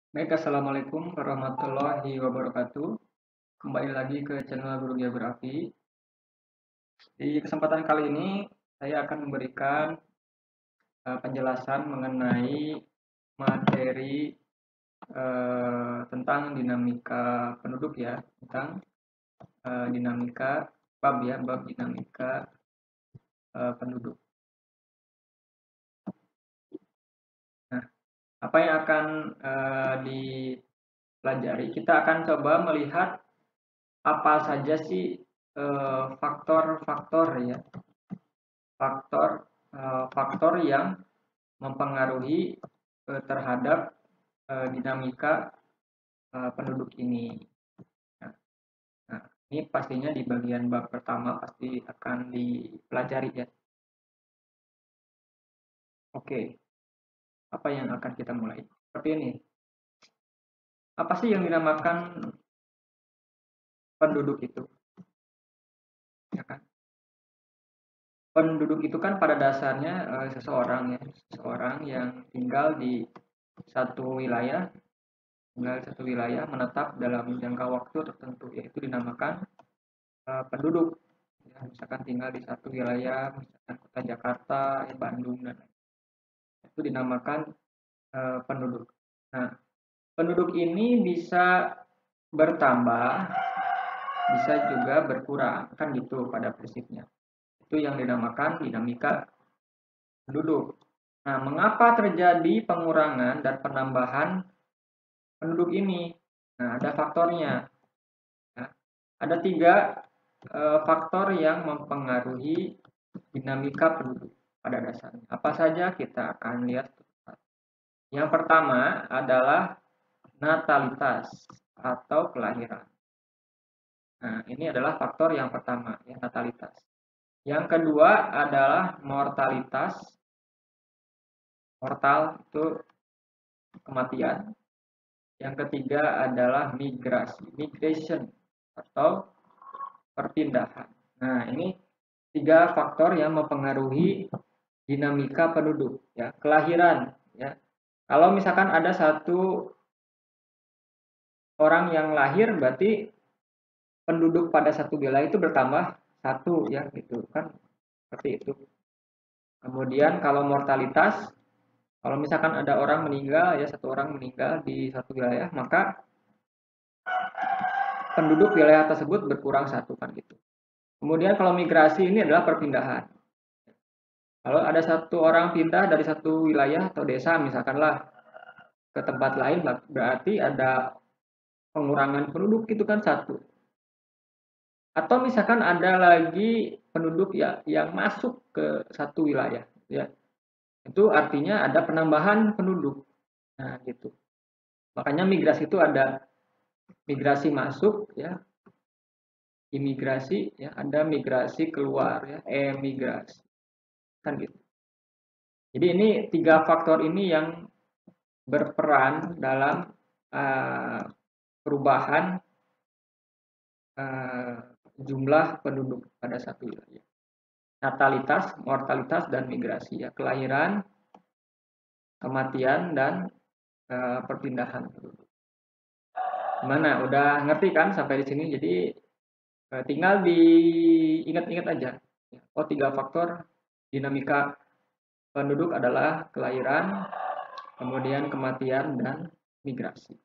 Baik, assalamualaikum warahmatullahi wabarakatuh. Kembali lagi ke channel Guru Geografi. Di kesempatan kali ini, saya akan memberikan penjelasan mengenai materi tentang dinamika penduduk ya, tentang dinamika bab dinamika penduduk. Nah, apa yang akan dipelajari? Kita akan coba melihat apa saja sih faktor-faktor ya faktor faktor yang mempengaruhi terhadap dinamika penduduk ini. Nah, nah, ini pastinya di bagian bab pertama pasti akan dipelajari ya. Oke, apa yang akan kita mulai? Seperti ini. Apa sih yang dinamakan penduduk itu? Ya kan? Penduduk itu kan pada dasarnya seseorang yang tinggal di satu wilayah menetap dalam jangka waktu tertentu, yaitu dinamakan penduduk. Ya, misalkan tinggal di satu wilayah, misalkan kota Jakarta, Bandung, dan itu dinamakan penduduk. Nah, penduduk ini bisa bertambah, bisa juga berkurang, kan gitu pada prinsipnya. Itu yang dinamakan dinamika penduduk. Nah, mengapa terjadi pengurangan dan penambahan penduduk ini? Nah, ada faktornya. Ya. Ada tiga faktor yang mempengaruhi dinamika penduduk pada dasarnya. Apa saja kita akan lihat. Yang pertama adalah natalitas atau kelahiran. Nah, ini adalah faktor yang pertama, ya, natalitas. Yang kedua adalah mortalitas. Mortal itu kematian. Yang ketiga adalah migrasi, migration atau perpindahan. Nah, ini tiga faktor yang mempengaruhi dinamika penduduk, ya. Kelahiran, ya. Kalau misalkan ada satu orang yang lahir, berarti penduduk pada satu wilayah itu bertambah satu, ya, gitu kan, seperti itu. Kemudian kalau mortalitas, kalau misalkan ada orang meninggal, ya, satu orang meninggal di satu wilayah, maka penduduk wilayah tersebut berkurang satu, kan gitu. Kemudian kalau migrasi ini adalah perpindahan. Kalau ada satu orang pindah dari satu wilayah atau desa misalkanlah ke tempat lain, berarti ada pengurangan penduduk, itu kan satu. Atau misalkan ada lagi penduduk ya yang masuk ke satu wilayah, ya. Itu artinya ada penambahan penduduk. Nah, gitu. Makanya migrasi itu ada migrasi masuk, ya, imigrasi, ya, ada migrasi keluar, ya, emigrasi. Kan gitu. Jadi ini tiga faktor ini yang berperan dalam uh, perubahan uh, jumlah penduduk pada satu wilayah. Natalitas, mortalitas, dan migrasi, ya, kelahiran, kematian, dan perpindahan penduduk. Gimana? Udah ngerti kan sampai di sini? Jadi tinggal diingat-ingat aja. Oh, tiga faktor dinamika penduduk adalah kelahiran, kemudian kematian, dan migrasi.